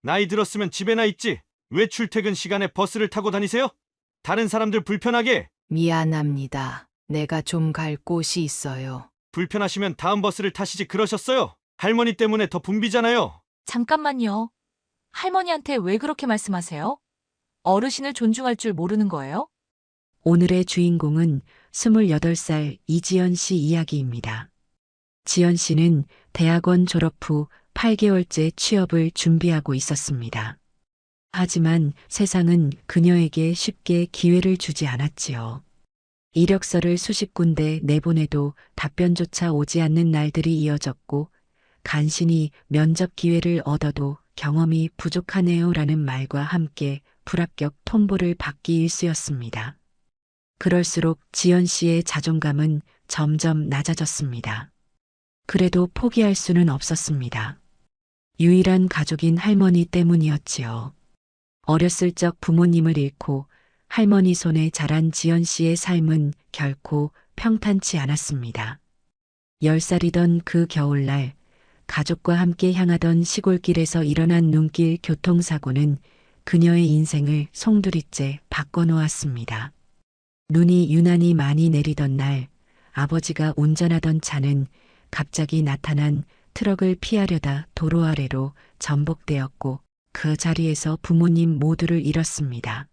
나이 들었으면 집에나 있지. 왜 출퇴근 시간에 버스를 타고 다니세요? 다른 사람들 불편하게. 미안합니다. 내가 좀 갈 곳이 있어요. 불편하시면 다음 버스를 타시지 그러셨어요. 할머니 때문에 더 붐비잖아요. 잠깐만요. 할머니한테 왜 그렇게 말씀하세요? 어르신을 존중할 줄 모르는 거예요? 오늘의 주인공은 28살 이지연 씨 이야기입니다. 지연 씨는 대학원 졸업 후 8개월째 취업을 준비하고 있었습니다. 하지만 세상은 그녀에게 쉽게 기회를 주지 않았지요. 이력서를 수십 군데 내보내도 답변조차 오지 않는 날들이 이어졌고, 간신히 면접 기회를 얻어도 경험이 부족하네요라는 말과 함께 불합격 통보를 받기 일쑤였습니다. 그럴수록 지연 씨의 자존감은 점점 낮아졌습니다. 그래도 포기할 수는 없었습니다. 유일한 가족인 할머니 때문이었지요. 어렸을 적 부모님을 잃고 할머니 손에 자란 지연 씨의 삶은 결코 평탄치 않았습니다. 10살이던 그 겨울날, 가족과 함께 향하던 시골길에서 일어난 눈길 교통사고는 그녀의 인생을 송두리째 바꿔놓았습니다. 눈이 유난히 많이 내리던 날, 아버지가 운전하던 차는 갑자기 나타난 트럭을 피하려다 도로 아래로 전복되었고, 그 자리에서 부모님 모두를 잃었습니다.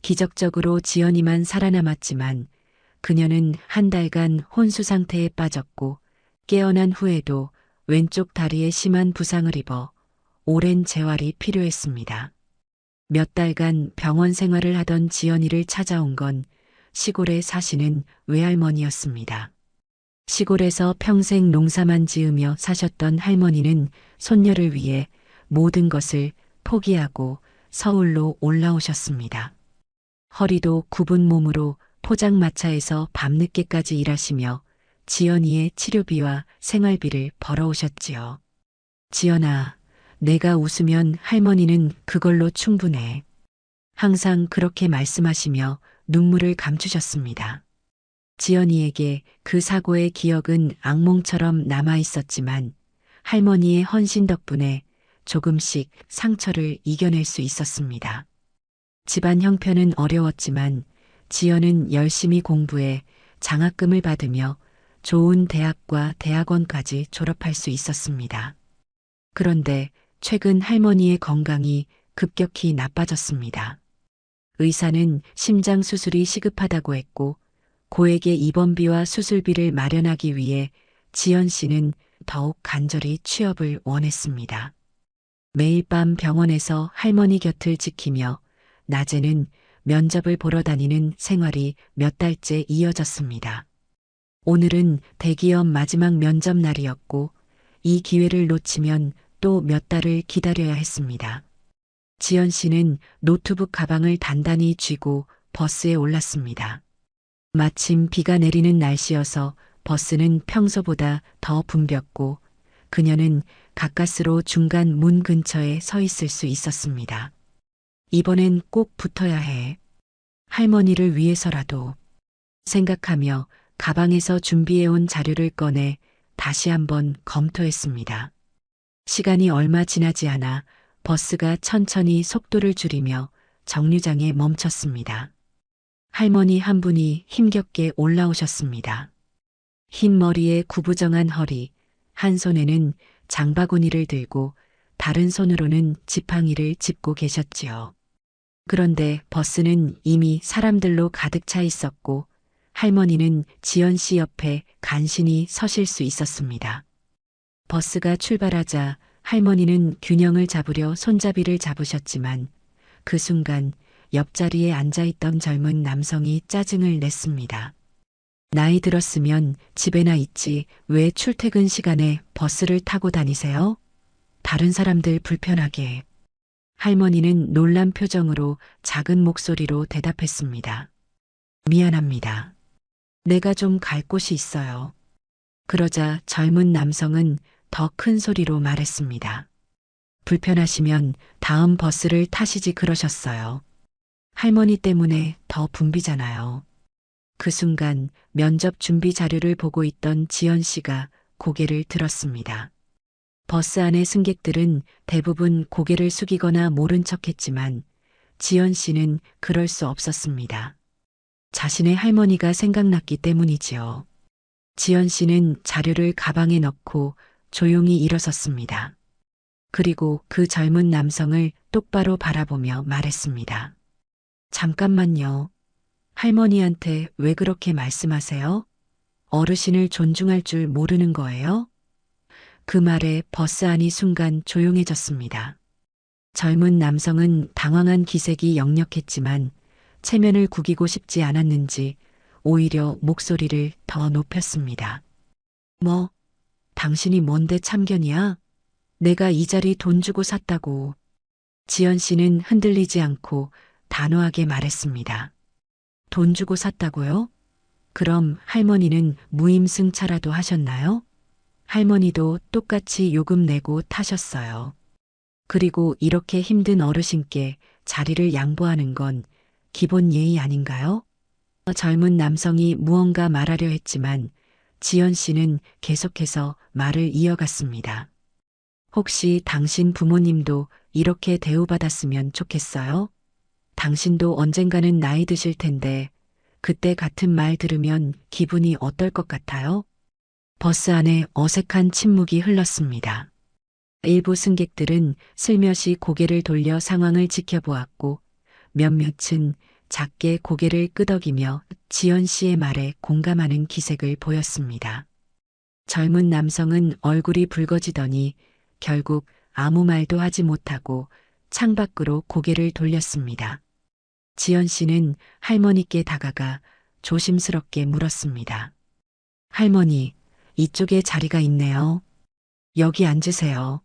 기적적으로 지연이만 살아남았지만 그녀는 한 달간 혼수 상태에 빠졌고, 깨어난 후에도 왼쪽 다리에 심한 부상을 입어 오랜 재활이 필요했습니다. 몇 달간 병원 생활을 하던 지연이를 찾아온 건 시골에 사시는 외할머니였습니다. 시골에서 평생 농사만 지으며 사셨던 할머니는 손녀를 위해 모든 것을 포기하고 서울로 올라오셨습니다. 허리도 굽은 몸으로 포장마차에서 밤늦게까지 일하시며 지연이의 치료비와 생활비를 벌어오셨지요. 지연아, 내가 웃으면 할머니는 그걸로 충분해. 항상 그렇게 말씀하시며 눈물을 감추셨습니다. 지연이에게 그 사고의 기억은 악몽처럼 남아 있었지만 할머니의 헌신 덕분에 조금씩 상처를 이겨낼 수 있었습니다. 집안 형편은 어려웠지만 지연은 열심히 공부해 장학금을 받으며 좋은 대학과 대학원까지 졸업할 수 있었습니다. 그런데 최근 할머니의 건강이 급격히 나빠졌습니다. 의사는 심장 수술이 시급하다고 했고, 고액의 입원비와 수술비를 마련하기 위해 지연 씨는 더욱 간절히 취업을 원했습니다. 매일 밤 병원에서 할머니 곁을 지키며 낮에는 면접을 보러 다니는 생활이 몇 달째 이어졌습니다. 오늘은 대기업 마지막 면접 날이었고, 이 기회를 놓치면 또 몇 달을 기다려야 했습니다. 지연 씨는 노트북 가방을 단단히 쥐고 버스에 올랐습니다. 마침 비가 내리는 날씨여서 버스는 평소보다 더 붐볐고, 그녀는 가까스로 중간 문 근처에 서 있을 수 있었습니다. 이번엔 꼭 붙어야 해. 할머니를 위해서라도 생각하며 가방에서 준비해온 자료를 꺼내 다시 한번 검토했습니다. 시간이 얼마 지나지 않아 버스가 천천히 속도를 줄이며 정류장에 멈췄습니다. 할머니 한 분이 힘겹게 올라오셨습니다. 흰 머리에 구부정한 허리, 한 손에는 장바구니를 들고 다른 손으로는 지팡이를 짚고 계셨지요. 그런데 버스는 이미 사람들로 가득 차 있었고, 할머니는 지연 씨 옆에 간신히 서실 수 있었습니다. 버스가 출발하자 할머니는 균형을 잡으려 손잡이를 잡으셨지만 그 순간 옆자리에 앉아있던 젊은 남성이 짜증을 냈습니다. 나이 들었으면 집에나 있지 왜 출퇴근 시간에 버스를 타고 다니세요? 다른 사람들 불편하게. 할머니는 놀란 표정으로 작은 목소리로 대답했습니다. 미안합니다. 내가 좀 갈 곳이 있어요. 그러자 젊은 남성은 더 큰 소리로 말했습니다. 불편하시면 다음 버스를 타시지 그러셨어요. 할머니 때문에 더 붐비잖아요. 그 순간 면접 준비 자료를 보고 있던 지연 씨가 고개를 들었습니다. 버스 안의 승객들은 대부분 고개를 숙이거나 모른 척했지만 지연 씨는 그럴 수 없었습니다. 자신의 할머니가 생각났기 때문이지요. 지연 씨는 자료를 가방에 넣고 조용히 일어섰습니다. 그리고 그 젊은 남성을 똑바로 바라보며 말했습니다. 잠깐만요. 할머니한테 왜 그렇게 말씀하세요? 어르신을 존중할 줄 모르는 거예요? 그 말에 버스 안이 순간 조용해졌습니다. 젊은 남성은 당황한 기색이 역력했지만 체면을 구기고 싶지 않았는지 오히려 목소리를 더 높였습니다. 뭐, 당신이 뭔데 참견이야? 내가 이 자리 돈 주고 샀다고. 지연 씨는 흔들리지 않고 단호하게 말했습니다. 돈 주고 샀다고요? 그럼 할머니는 무임승차라도 하셨나요? 할머니도 똑같이 요금 내고 타셨어요. 그리고 이렇게 힘든 어르신께 자리를 양보하는 건 기본 예의 아닌가요? 젊은 남성이 무언가 말하려 했지만 지연 씨는 계속해서 말을 이어갔습니다. 혹시 당신 부모님도 이렇게 대우받았으면 좋겠어요? 당신도 언젠가는 나이 드실 텐데 그때 같은 말 들으면 기분이 어떨 것 같아요? 버스 안에 어색한 침묵이 흘렀습니다. 일부 승객들은 슬며시 고개를 돌려 상황을 지켜보았고 몇몇은 작게 고개를 끄덕이며 지연 씨의 말에 공감하는 기색을 보였습니다. 젊은 남성은 얼굴이 붉어지더니 결국 아무 말도 하지 못하고 창밖으로 고개를 돌렸습니다. 지연 씨는 할머니께 다가가 조심스럽게 물었습니다. 할머니, 이쪽에 자리가 있네요. 여기 앉으세요.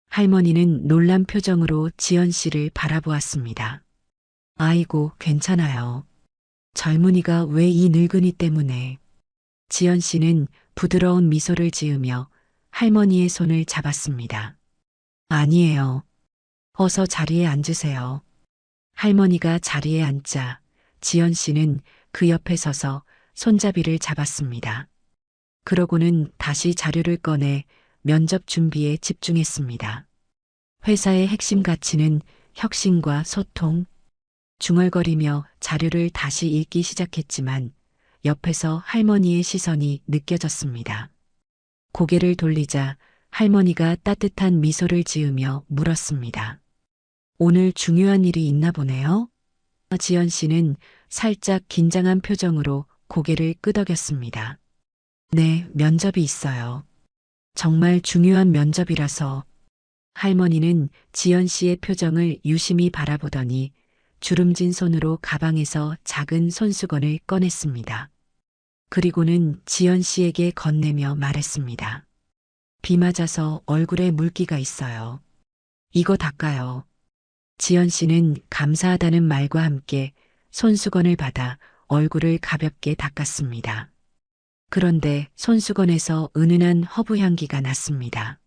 할머니는 놀란 표정으로 지연 씨를 바라보았습니다. 아이고, 괜찮아요. 젊은이가 왜 이 늙은이 때문에. 지연 씨는 부드러운 미소를 지으며 할머니의 손을 잡았습니다. 아니에요. 어서 자리에 앉으세요. 할머니가 자리에 앉자 지연 씨는 그 옆에 서서 손잡이를 잡았습니다. 그러고는 다시 자료를 꺼내 면접 준비에 집중했습니다. 회사의 핵심 가치는 혁신과 소통. 중얼거리며 자료를 다시 읽기 시작했지만 옆에서 할머니의 시선이 느껴졌습니다. 고개를 돌리자 할머니가 따뜻한 미소를 지으며 물었습니다. 오늘 중요한 일이 있나 보네요. 지연 씨는 살짝 긴장한 표정으로 고개를 끄덕였습니다. 네, 면접이 있어요. 정말 중요한 면접이라서. 할머니는 지연 씨의 표정을 유심히 바라보더니 주름진 손으로 가방에서 작은 손수건을 꺼냈습니다. 그리고는 지연 씨에게 건네며 말했습니다. 비 맞아서 얼굴에 물기가 있어요. 이거 닦아요. 지연 씨는 감사하다는 말과 함께 손수건을 받아 얼굴을 가볍게 닦았습니다. 그런데 손수건에서 은은한 허브 향기가 났습니다.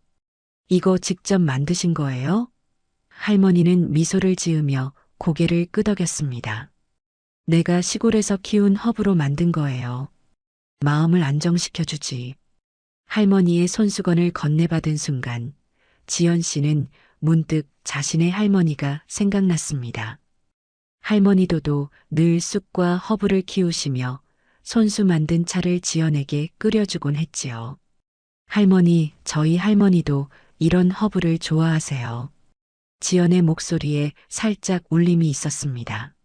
이거 직접 만드신 거예요? 할머니는 미소를 지으며 고개를 끄덕였습니다. 내가 시골에서 키운 허브로 만든 거예요. 마음을 안정시켜주지. 할머니의 손수건을 건네받은 순간 지연 씨는 문득 자신의 할머니가 생각났습니다. 할머니도도 늘 쑥과 허브를 키우시며 손수 만든 차를 지연에게 끓여주곤 했지요. 할머니, 저희 할머니도 이런 허브를 좋아하세요. 지연의 목소리에 살짝 울림이 있었습니다.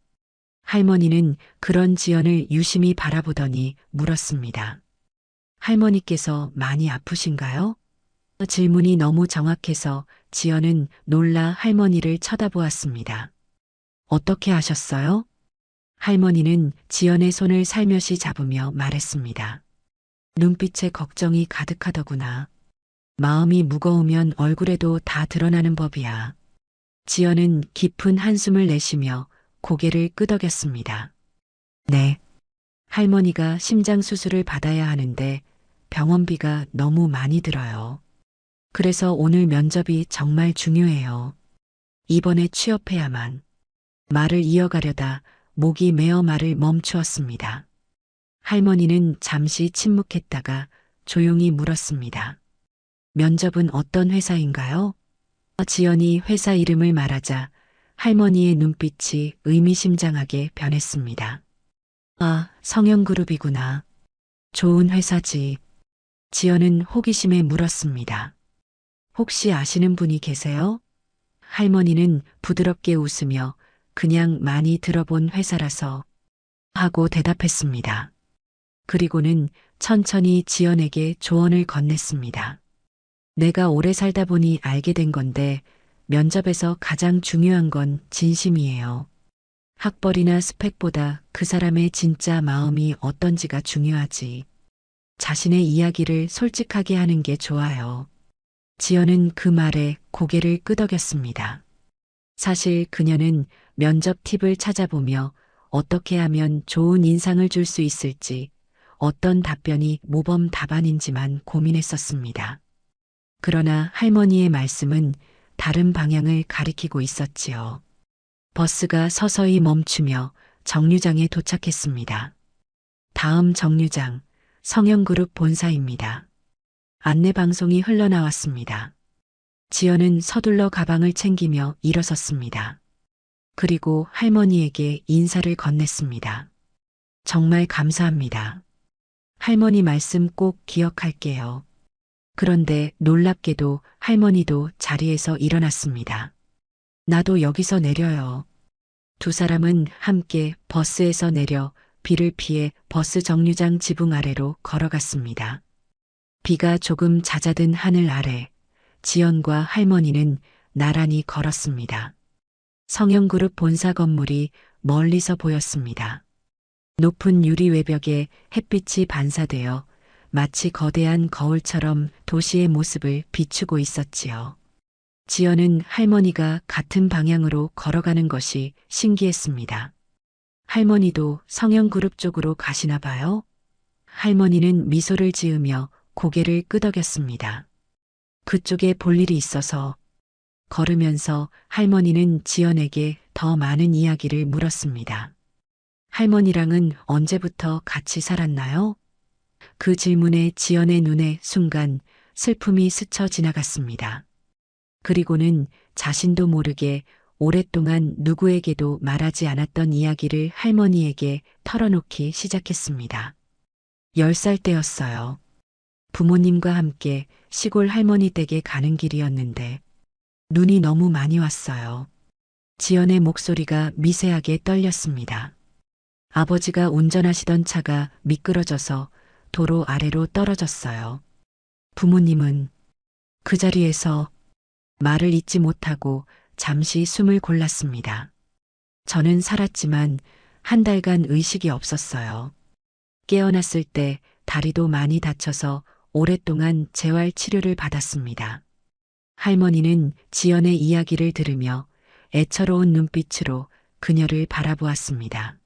할머니는 그런 지연을 유심히 바라보더니 물었습니다. 할머니께서 많이 아프신가요? 질문이 너무 정확해서 지연은 놀라 할머니를 쳐다보았습니다. 어떻게 하셨어요? 할머니는 지연의 손을 살며시 잡으며 말했습니다. 눈빛에 걱정이 가득하더구나. 마음이 무거우면 얼굴에도 다 드러나는 법이야. 지연은 깊은 한숨을 내쉬며 고개를 끄덕였습니다. 네. 할머니가 심장 수술을 받아야 하는데 병원비가 너무 많이 들어요. 그래서 오늘 면접이 정말 중요해요. 이번에 취업해야만. 말을 이어가려다 목이 메어 말을 멈추었습니다. 할머니는 잠시 침묵했다가 조용히 물었습니다. 면접은 어떤 회사인가요? 지연이 회사 이름을 말하자 할머니의 눈빛이 의미심장하게 변했습니다. 아, 성형그룹이구나. 좋은 회사지. 지연은 호기심에 물었습니다. 혹시 아시는 분이 계세요? 할머니는 부드럽게 웃으며 그냥 많이 들어본 회사라서 하고 대답했습니다. 그리고는 천천히 지연에게 조언을 건넸습니다. 내가 오래 살다 보니 알게 된 건데 면접에서 가장 중요한 건 진심이에요. 학벌이나 스펙보다 그 사람의 진짜 마음이 어떤지가 중요하지. 자신의 이야기를 솔직하게 하는 게 좋아요. 지연은 그 말에 고개를 끄덕였습니다. 사실 그녀는 면접 팁을 찾아보며 어떻게 하면 좋은 인상을 줄 수 있을지, 어떤 답변이 모범 답안인지만 고민했었습니다. 그러나 할머니의 말씀은 다른 방향을 가리키고 있었지요. 버스가 서서히 멈추며 정류장에 도착했습니다. 다음 정류장, 성형그룹 본사입니다. 안내방송이 흘러나왔습니다. 지연은 서둘러 가방을 챙기며 일어섰습니다. 그리고 할머니에게 인사를 건넸습니다. 정말 감사합니다. 할머니 말씀 꼭 기억할게요. 그런데 놀랍게도 할머니도 자리에서 일어났습니다. 나도 여기서 내려요. 두 사람은 함께 버스에서 내려 비를 피해 버스 정류장 지붕 아래로 걸어갔습니다. 비가 조금 잦아든 하늘 아래 지연과 할머니는 나란히 걸었습니다. 성형그룹 본사 건물이 멀리서 보였습니다. 높은 유리 외벽에 햇빛이 반사되어 마치 거대한 거울처럼 도시의 모습을 비추고 있었지요. 지연은 할머니가 같은 방향으로 걸어가는 것이 신기했습니다. 할머니도 성형그룹 쪽으로 가시나 봐요? 할머니는 미소를 지으며 고개를 끄덕였습니다. 그쪽에 볼 일이 있어서. 걸으면서 할머니는 지연에게 더 많은 이야기를 물었습니다. 할머니랑은 언제부터 같이 살았나요? 그 질문에 지연의 눈에 순간 슬픔이 스쳐 지나갔습니다. 그리고는 자신도 모르게 오랫동안 누구에게도 말하지 않았던 이야기를 할머니에게 털어놓기 시작했습니다. 10살 때였어요. 부모님과 함께 시골 할머니 댁에 가는 길이었는데 눈이 너무 많이 왔어요. 지연의 목소리가 미세하게 떨렸습니다. 아버지가 운전하시던 차가 미끄러져서 도로 아래로 떨어졌어요. 부모님은 그 자리에서 말을 잇지 못하고 잠시 숨을 골랐습니다. 저는 살았지만 한 달간 의식이 없었어요. 깨어났을 때 다리도 많이 다쳐서 오랫동안 재활 치료를 받았습니다. 할머니는 지연의 이야기를 들으며 애처로운 눈빛으로 그녀를 바라보았습니다.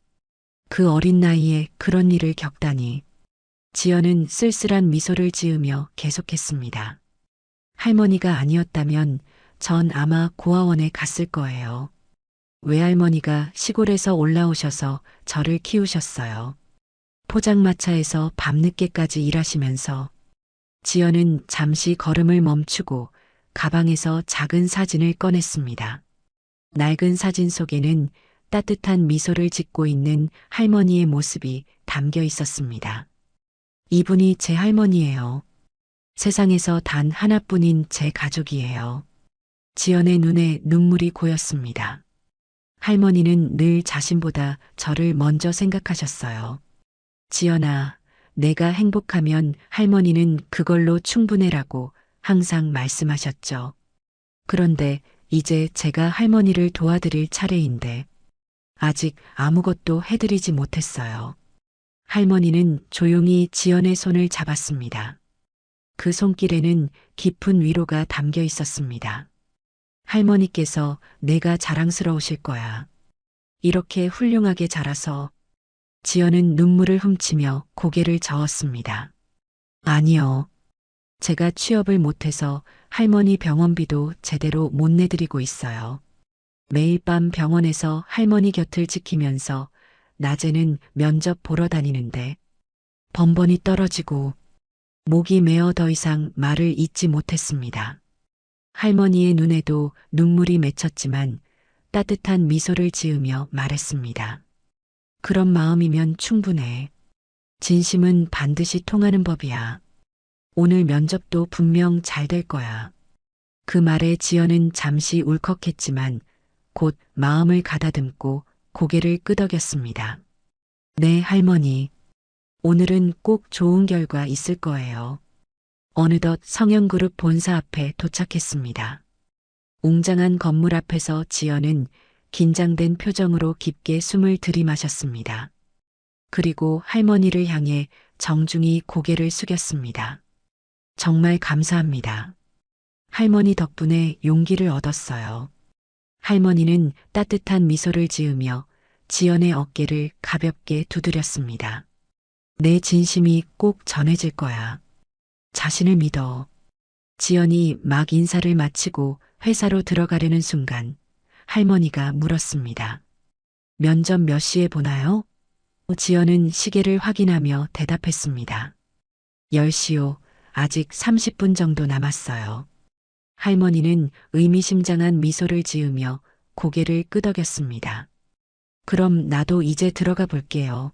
그 어린 나이에 그런 일을 겪다니. 지연은 쓸쓸한 미소를 지으며 계속했습니다. 할머니가 아니었다면 전 아마 고아원에 갔을 거예요. 외할머니가 시골에서 올라오셔서 저를 키우셨어요. 포장마차에서 밤늦게까지 일하시면서. 지연은 잠시 걸음을 멈추고 가방에서 작은 사진을 꺼냈습니다. 낡은 사진 속에는 따뜻한 미소를 짓고 있는 할머니의 모습이 담겨 있었습니다. 이분이 제 할머니예요. 세상에서 단 하나뿐인 제 가족이에요. 지연의 눈에 눈물이 고였습니다. 할머니는 늘 자신보다 저를 먼저 생각하셨어요. 지연아, 내가 행복하면 할머니는 그걸로 충분해라고 항상 말씀하셨죠. 그런데 이제 제가 할머니를 도와드릴 차례인데 아직 아무것도 해드리지 못했어요. 할머니는 조용히 지연의 손을 잡았습니다. 그 손길에는 깊은 위로가 담겨 있었습니다. 할머니께서 내가 자랑스러우실 거야. 이렇게 훌륭하게 자라서. 지연은 눈물을 훔치며 고개를 저었습니다. 아니요. 제가 취업을 못해서 할머니 병원비도 제대로 못 내드리고 있어요. 매일 밤 병원에서 할머니 곁을 지키면서 낮에는 면접 보러 다니는데 번번이 떨어지고 목이 메어 더 이상 말을 잇지 못했습니다. 할머니의 눈에도 눈물이 맺혔지만 따뜻한 미소를 지으며 말했습니다. 그런 마음이면 충분해. 진심은 반드시 통하는 법이야. 오늘 면접도 분명 잘 될 거야. 그 말에 지연은 잠시 울컥했지만 곧 마음을 가다듬고 고개를 끄덕였습니다. 네, 할머니. 오늘은 꼭 좋은 결과 있을 거예요. 어느덧 성형그룹 본사 앞에 도착했습니다. 웅장한 건물 앞에서 지연은 긴장된 표정으로 깊게 숨을 들이마셨습니다. 그리고 할머니를 향해 정중히 고개를 숙였습니다. 정말 감사합니다. 할머니 덕분에 용기를 얻었어요. 할머니는 따뜻한 미소를 지으며 지연의 어깨를 가볍게 두드렸습니다. 내 진심이 꼭 전해질 거야. 자신을 믿어. 지연이 막 인사를 마치고 회사로 들어가려는 순간 할머니가 물었습니다. 면접 몇 시에 보나요? 지연은 시계를 확인하며 대답했습니다. 10시요. 아직 30분 정도 남았어요. 할머니는 의미심장한 미소를 지으며 고개를 끄덕였습니다. 그럼 나도 이제 들어가 볼게요.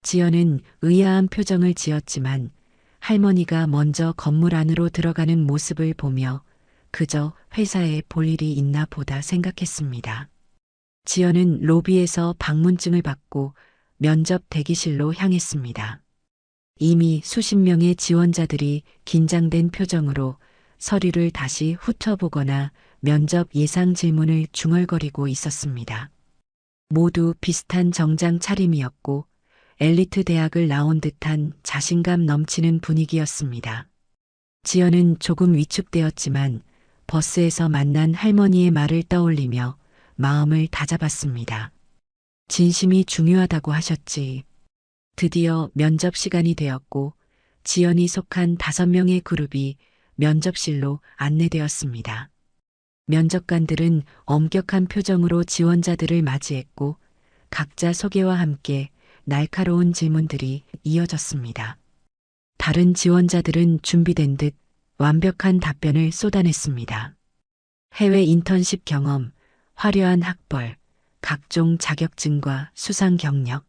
지연은 의아한 표정을 지었지만 할머니가 먼저 건물 안으로 들어가는 모습을 보며 그저 회사에 볼 일이 있나 보다 생각했습니다. 지연은 로비에서 방문증을 받고 면접 대기실로 향했습니다. 이미 수십 명의 지원자들이 긴장된 표정으로 서류를 다시 훑어보거나 면접 예상 질문을 중얼거리고 있었습니다. 모두 비슷한 정장 차림이었고 엘리트 대학을 나온 듯한 자신감 넘치는 분위기였습니다. 지연은 조금 위축되었지만 버스에서 만난 할머니의 말을 떠올리며 마음을 다잡았습니다. 진심이 중요하다고 하셨지. 드디어 면접 시간이 되었고 지연이 속한 5명의 그룹이 면접실로 안내되었습니다. 면접관들은 엄격한 표정으로 지원자들을 맞이했고 각자 소개와 함께 날카로운 질문들이 이어졌습니다. 다른 지원자들은 준비된 듯 완벽한 답변을 쏟아냈습니다. 해외 인턴십 경험, 화려한 학벌, 각종 자격증과 수상 경력.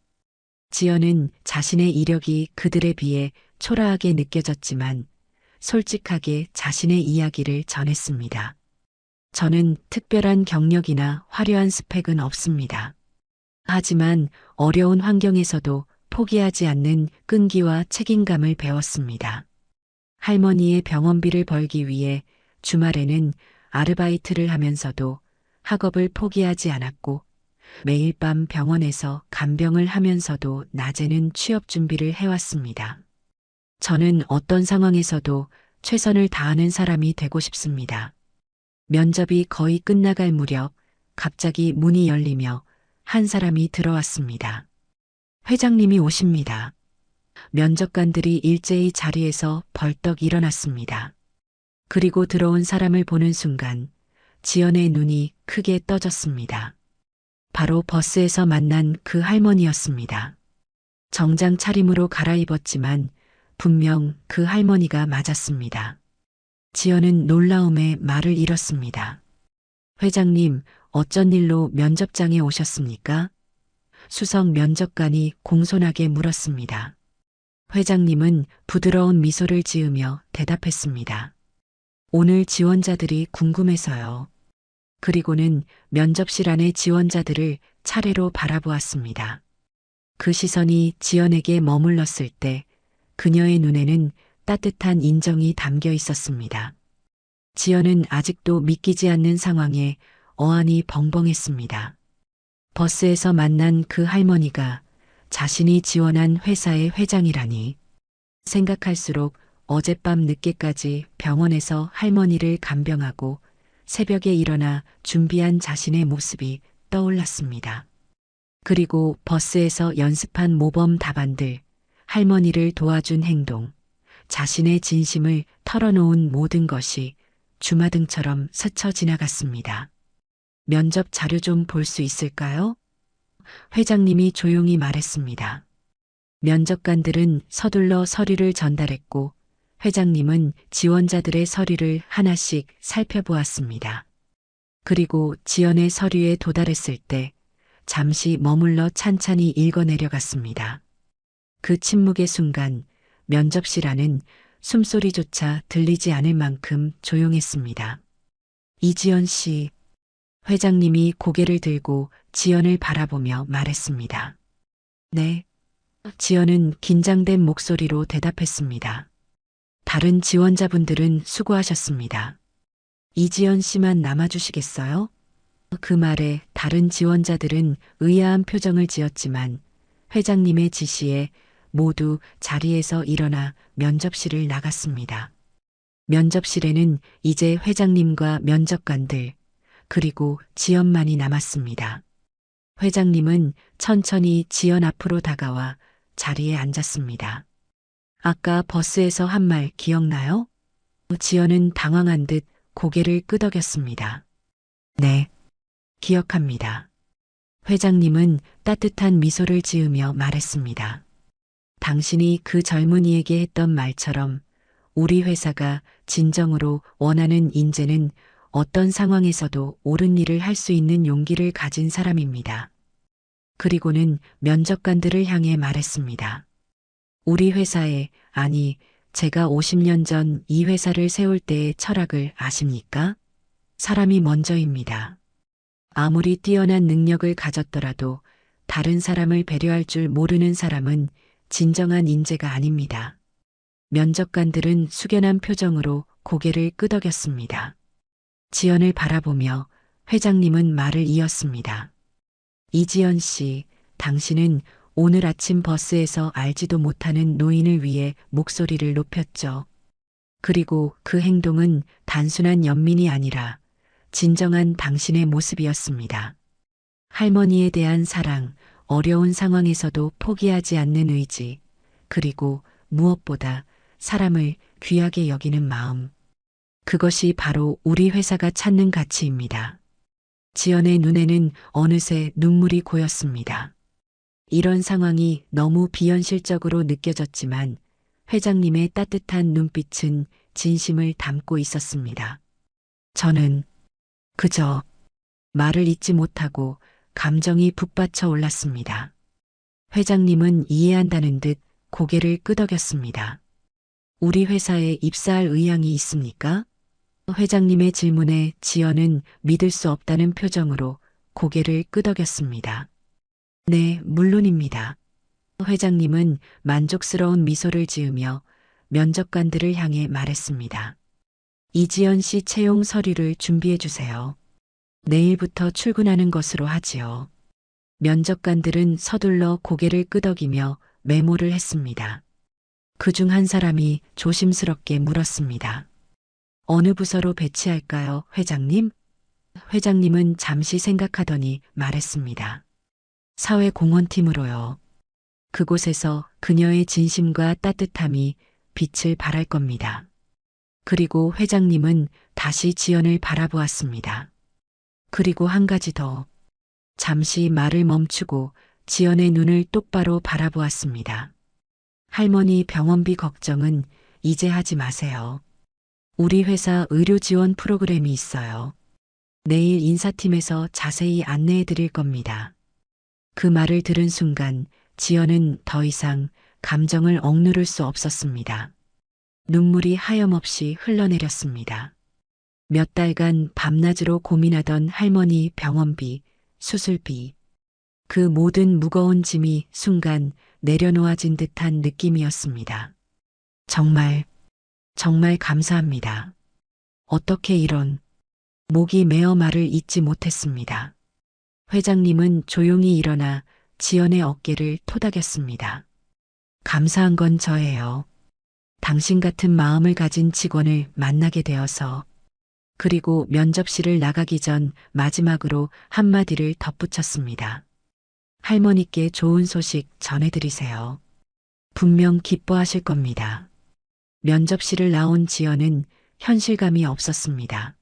지연은 자신의 이력이 그들에 비해 초라하게 느껴졌지만 솔직하게 자신의 이야기를 전했습니다. 저는 특별한 경력이나 화려한 스펙은 없습니다. 하지만 어려운 환경에서도 포기하지 않는 끈기와 책임감을 배웠습니다. 할머니의 병원비를 벌기 위해 주말에는 아르바이트를 하면서도 학업을 포기하지 않았고 매일 밤 병원에서 간병을 하면서도 낮에는 취업 준비를 해왔습니다. 저는 어떤 상황에서도 최선을 다하는 사람이 되고 싶습니다. 면접이 거의 끝나갈 무렵 갑자기 문이 열리며 한 사람이 들어왔습니다. 회장님이 오십니다. 면접관들이 일제히 자리에서 벌떡 일어났습니다. 그리고 들어온 사람을 보는 순간 지연의 눈이 크게 떠졌습니다. 바로 버스에서 만난 그 할머니였습니다. 정장 차림으로 갈아입었지만 분명 그 할머니가 맞았습니다. 지연은 놀라움에 말을 잃었습니다. 회장님, 어쩐 일로 면접장에 오셨습니까? 수석 면접관이 공손하게 물었습니다. 회장님은 부드러운 미소를 지으며 대답했습니다. 오늘 지원자들이 궁금해서요. 그리고는 면접실 안의 지원자들을 차례로 바라보았습니다. 그 시선이 지연에게 머물렀을 때 그녀의 눈에는 따뜻한 인정이 담겨 있었습니다. 지연은 아직도 믿기지 않는 상황에 어안이 벙벙했습니다. 버스에서 만난 그 할머니가 자신이 지원한 회사의 회장이라니. 생각할수록 어젯밤 늦게까지 병원에서 할머니를 간병하고 새벽에 일어나 준비한 자신의 모습이 떠올랐습니다. 그리고 버스에서 연습한 모범 답안들, 할머니를 도와준 행동, 자신의 진심을 털어놓은 모든 것이 주마등처럼 스쳐 지나갔습니다. 면접 자료 좀 볼 수 있을까요? 회장님이 조용히 말했습니다. 면접관들은 서둘러 서류를 전달했고 회장님은 지원자들의 서류를 하나씩 살펴보았습니다. 그리고 지연의 서류에 도달했을 때 잠시 머물러 찬찬히 읽어내려갔습니다. 그 침묵의 순간 면접실 안은 숨소리조차 들리지 않을 만큼 조용했습니다. 이지연 씨, 회장님이 고개를 들고 지연을 바라보며 말했습니다. 네. 지연은 긴장된 목소리로 대답했습니다. 다른 지원자분들은 수고하셨습니다. 이지연 씨만 남아주시겠어요? 그 말에 다른 지원자들은 의아한 표정을 지었지만 회장님의 지시에 모두 자리에서 일어나 면접실을 나갔습니다. 면접실에는 이제 회장님과 면접관들, 그리고 지연만이 남았습니다. 회장님은 천천히 지연 앞으로 다가와 자리에 앉았습니다. 아까 버스에서 한 말 기억나요? 지연은 당황한 듯 고개를 끄덕였습니다. 네, 기억합니다. 회장님은 따뜻한 미소를 지으며 말했습니다. 당신이 그 젊은이에게 했던 말처럼 우리 회사가 진정으로 원하는 인재는 어떤 상황에서도 옳은 일을 할 수 있는 용기를 가진 사람입니다. 그리고는 면접관들을 향해 말했습니다. 우리 회사에, 아니, 제가 50년 전 이 회사를 세울 때의 철학을 아십니까? 사람이 먼저입니다. 아무리 뛰어난 능력을 가졌더라도 다른 사람을 배려할 줄 모르는 사람은 진정한 인재가 아닙니다. 면접관들은 숙연한 표정으로 고개를 끄덕였습니다. 지연을 바라보며 회장님은 말을 이었습니다. 이지연 씨, 당신은 오늘 아침 버스에서 알지도 못하는 노인을 위해 목소리를 높였죠. 그리고 그 행동은 단순한 연민이 아니라 진정한 당신의 모습이었습니다. 할머니에 대한 사랑, 어려운 상황에서도 포기하지 않는 의지, 그리고 무엇보다 사람을 귀하게 여기는 마음. 그것이 바로 우리 회사가 찾는 가치입니다. 지연의 눈에는 어느새 눈물이 고였습니다. 이런 상황이 너무 비현실적으로 느껴졌지만 회장님의 따뜻한 눈빛은 진심을 담고 있었습니다. 저는 그저 말을 잇지 못하고 감정이 북받쳐 올랐습니다. 회장님은 이해한다는 듯 고개를 끄덕였습니다. 우리 회사에 입사할 의향이 있습니까? 회장님의 질문에 지연은 믿을 수 없다는 표정으로 고개를 끄덕였습니다. 네, 물론입니다. 회장님은 만족스러운 미소를 지으며 면접관들을 향해 말했습니다. 이지연 씨 채용 서류를 준비해 주세요. 내일부터 출근하는 것으로 하지요. 면접관들은 서둘러 고개를 끄덕이며 메모를 했습니다. 그중 한 사람이 조심스럽게 물었습니다. 어느 부서로 배치할까요, 회장님? 회장님은 잠시 생각하더니 말했습니다. 사회공헌팀으로요. 그곳에서 그녀의 진심과 따뜻함이 빛을 발할 겁니다. 그리고 회장님은 다시 지연을 바라보았습니다. 그리고 한 가지 더. 잠시 말을 멈추고 지연의 눈을 똑바로 바라보았습니다. 할머니 병원비 걱정은 이제 하지 마세요. 우리 회사 의료 지원 프로그램이 있어요. 내일 인사팀에서 자세히 안내해 드릴 겁니다. 그 말을 들은 순간 지연은 더 이상 감정을 억누를 수 없었습니다. 눈물이 하염없이 흘러내렸습니다. 몇 달간 밤낮으로 고민하던 할머니 병원비, 수술비, 그 모든 무거운 짐이 순간 내려놓아진 듯한 느낌이었습니다. 정말 감사합니다. 어떻게 이런, 목이 메어 말을 잇지 못했습니다. 회장님은 조용히 일어나 지연의 어깨를 토닥였습니다. 감사한 건 저예요. 당신 같은 마음을 가진 직원을 만나게 되어서. 그리고 면접실을 나가기 전 마지막으로 한마디를 덧붙였습니다. 할머니께 좋은 소식 전해드리세요. 분명 기뻐하실 겁니다. 면접실을 나온 지연은 현실감이 없었습니다.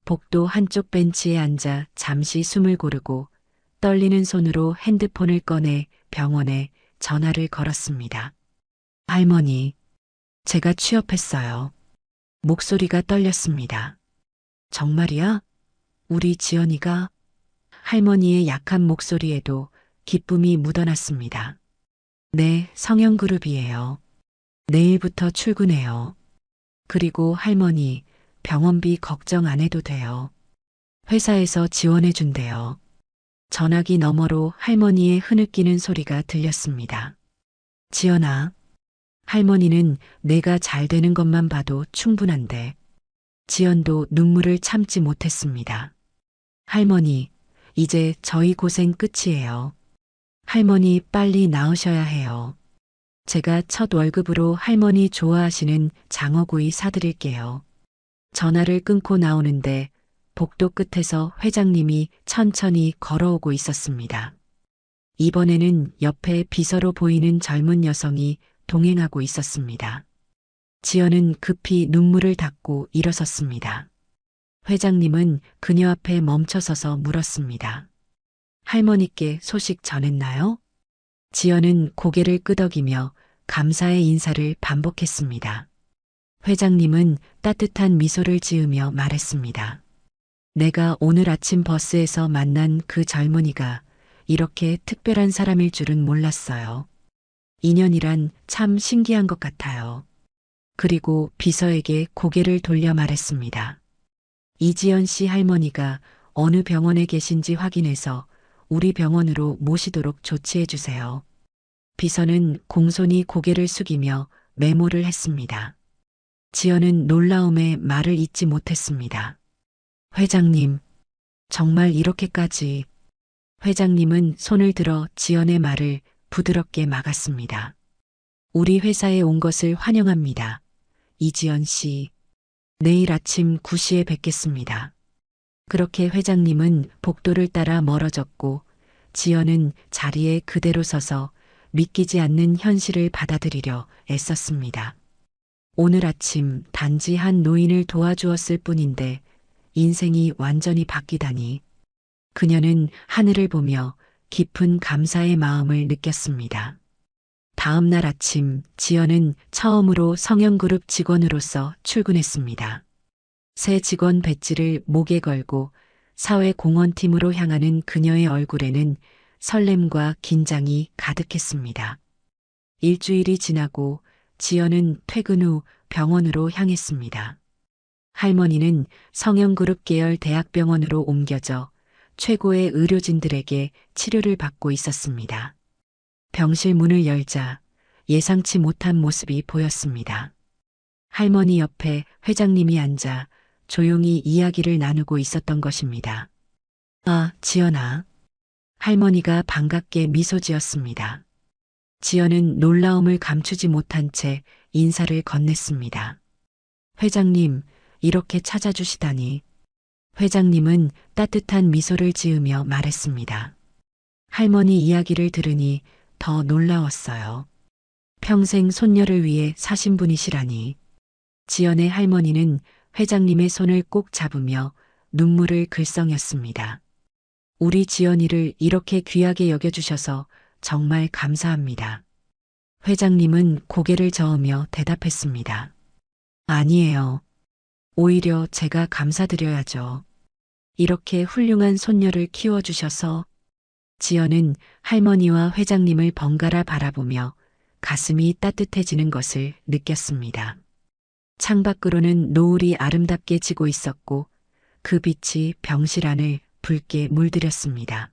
복도 한쪽 벤치에 앉아 잠시 숨을 고르고 떨리는 손으로 핸드폰을 꺼내 병원에 전화를 걸었습니다. 할머니, 제가 취업했어요. 목소리가 떨렸습니다. 정말이야? 우리 지연이가? 할머니의 약한 목소리에도 기쁨이 묻어났습니다. 네, 성형그룹이에요. 내일부터 출근해요. 그리고 할머니, 병원비 걱정 안 해도 돼요. 회사에서 지원해 준대요. 전화기 너머로 할머니의 흐느끼는 소리가 들렸습니다. 지연아, 할머니는 내가 잘 되는 것만 봐도 충분한데. 지연도 눈물을 참지 못했습니다. 할머니, 이제 저희 고생 끝이에요. 할머니 빨리 나으셔야 해요. 제가 첫 월급으로 할머니 좋아하시는 장어구이 사드릴게요. 전화를 끊고 나오는데 복도 끝에서 회장님이 천천히 걸어오고 있었습니다. 이번에는 옆에 비서로 보이는 젊은 여성이 동행하고 있었습니다. 지연은 급히 눈물을 닦고 일어섰습니다. 회장님은 그녀 앞에 멈춰서서 물었습니다. 할머니께 소식 전했나요? 지연은 고개를 끄덕이며 감사의 인사를 반복했습니다. 회장님은 따뜻한 미소를 지으며 말했습니다. 내가 오늘 아침 버스에서 만난 그 젊은이가 이렇게 특별한 사람일 줄은 몰랐어요. 인연이란 참 신기한 것 같아요. 그리고 비서에게 고개를 돌려 말했습니다. 이지연 씨 할머니가 어느 병원에 계신지 확인해서 우리 병원으로 모시도록 조치해 주세요. 비서는 공손히 고개를 숙이며 메모를 했습니다. 지연은 놀라움에 말을 잇지 못했습니다. 회장님, 정말 이렇게까지. 회장님은 손을 들어 지연의 말을 부드럽게 막았습니다. 우리 회사에 온 것을 환영합니다. 이지연 씨, 내일 아침 9시에 뵙겠습니다. 그렇게 회장님은 복도를 따라 멀어졌고 지연은 자리에 그대로 서서 믿기지 않는 현실을 받아들이려 애썼습니다. 오늘 아침 단지 한 노인을 도와주었을 뿐인데 인생이 완전히 바뀌다니. 그녀는 하늘을 보며 깊은 감사의 마음을 느꼈습니다. 다음 날 아침 지연은 처음으로 성형그룹 직원으로서 출근했습니다. 새 직원 배지를 목에 걸고 사회공헌팀으로 향하는 그녀의 얼굴에는 설렘과 긴장이 가득했습니다. 일주일이 지나고 지연은 퇴근 후 병원으로 향했습니다. 할머니는 성형그룹 계열 대학병원으로 옮겨져 최고의 의료진들에게 치료를 받고 있었습니다. 병실 문을 열자 예상치 못한 모습이 보였습니다. 할머니 옆에 회장님이 앉아 조용히 이야기를 나누고 있었던 것입니다. 아, 지연아. 할머니가 반갑게 미소 지었습니다. 지연은 놀라움을 감추지 못한 채 인사를 건넸습니다. 회장님, 이렇게 찾아주시다니. 회장님은 따뜻한 미소를 지으며 말했습니다. 할머니 이야기를 들으니 더 놀라웠어요. 평생 손녀를 위해 사신 분이시라니. 지연의 할머니는 회장님의 손을 꼭 잡으며 눈물을 글썽였습니다. 우리 지연이를 이렇게 귀하게 여겨주셔서 정말 감사합니다. 회장님은 고개를 저으며 대답했습니다. 아니에요. 오히려 제가 감사드려야죠. 이렇게 훌륭한 손녀를 키워주셔서. 지연은 할머니와 회장님을 번갈아 바라보며 가슴이 따뜻해지는 것을 느꼈습니다. 창밖으로는 노을이 아름답게 지고 있었고 그 빛이 병실 안을 붉게 물들였습니다.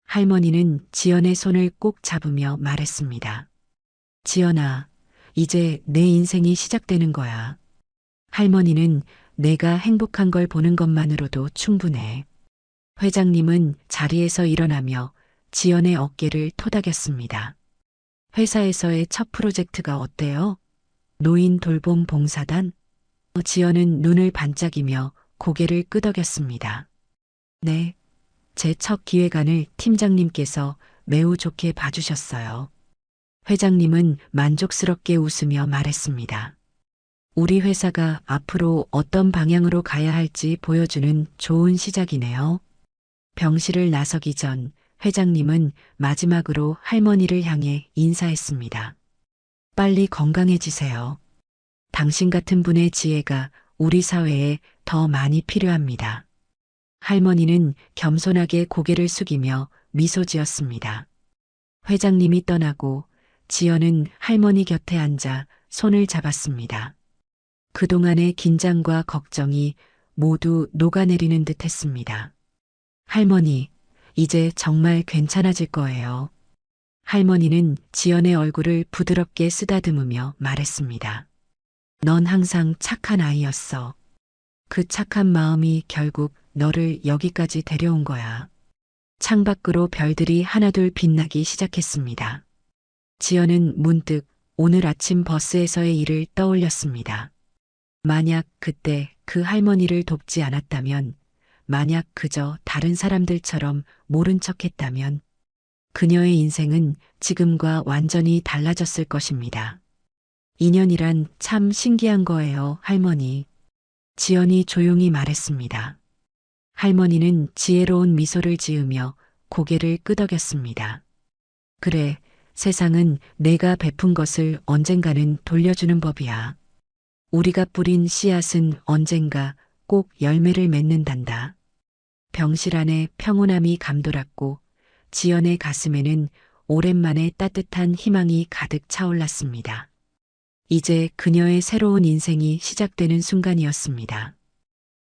할머니는 지연의 손을 꼭 잡으며 말했습니다. 지연아, 이제 내 인생이 시작되는 거야. 할머니는 내가 행복한 걸 보는 것만으로도 충분해. 회장님은 자리에서 일어나며 지연의 어깨를 토닥였습니다. 회사에서의 첫 프로젝트가 어때요? 노인 돌봄 봉사단? 지연은 눈을 반짝이며 고개를 끄덕였습니다. 네, 제 첫 기획안을 팀장님께서 매우 좋게 봐주셨어요. 회장님은 만족스럽게 웃으며 말했습니다. 우리 회사가 앞으로 어떤 방향으로 가야 할지 보여주는 좋은 시작이네요. 병실을 나서기 전 회장님은 마지막으로 할머니를 향해 인사했습니다. 빨리 건강해지세요. 당신 같은 분의 지혜가 우리 사회에 더 많이 필요합니다. 할머니는 겸손하게 고개를 숙이며 미소 지었습니다. 회장님이 떠나고 지연은 할머니 곁에 앉아 손을 잡았습니다. 그동안의 긴장과 걱정이 모두 녹아내리는 듯 했습니다. 할머니, 이제 정말 괜찮아질 거예요. 할머니는 지연의 얼굴을 부드럽게 쓰다듬으며 말했습니다. 넌 항상 착한 아이였어. 그 착한 마음이 결국 너를 여기까지 데려온 거야. 창밖으로 별들이 하나둘 빛나기 시작했습니다. 지연은 문득 오늘 아침 버스에서의 일을 떠올렸습니다. 만약 그때 그 할머니를 돕지 않았다면, 만약 그저 다른 사람들처럼 모른 척 했다면, 그녀의 인생은 지금과 완전히 달라졌을 것입니다. 인연이란 참 신기한 거예요, 할머니. 지연이 조용히 말했습니다. 할머니는 지혜로운 미소를 지으며 고개를 끄덕였습니다. 그래, 세상은 내가 베푼 것을 언젠가는 돌려주는 법이야. 우리가 뿌린 씨앗은 언젠가 꼭 열매를 맺는단다. 병실 안에 평온함이 감돌았고 지연의 가슴에는 오랜만에 따뜻한 희망이 가득 차올랐습니다. 이제 그녀의 새로운 인생이 시작되는 순간이었습니다.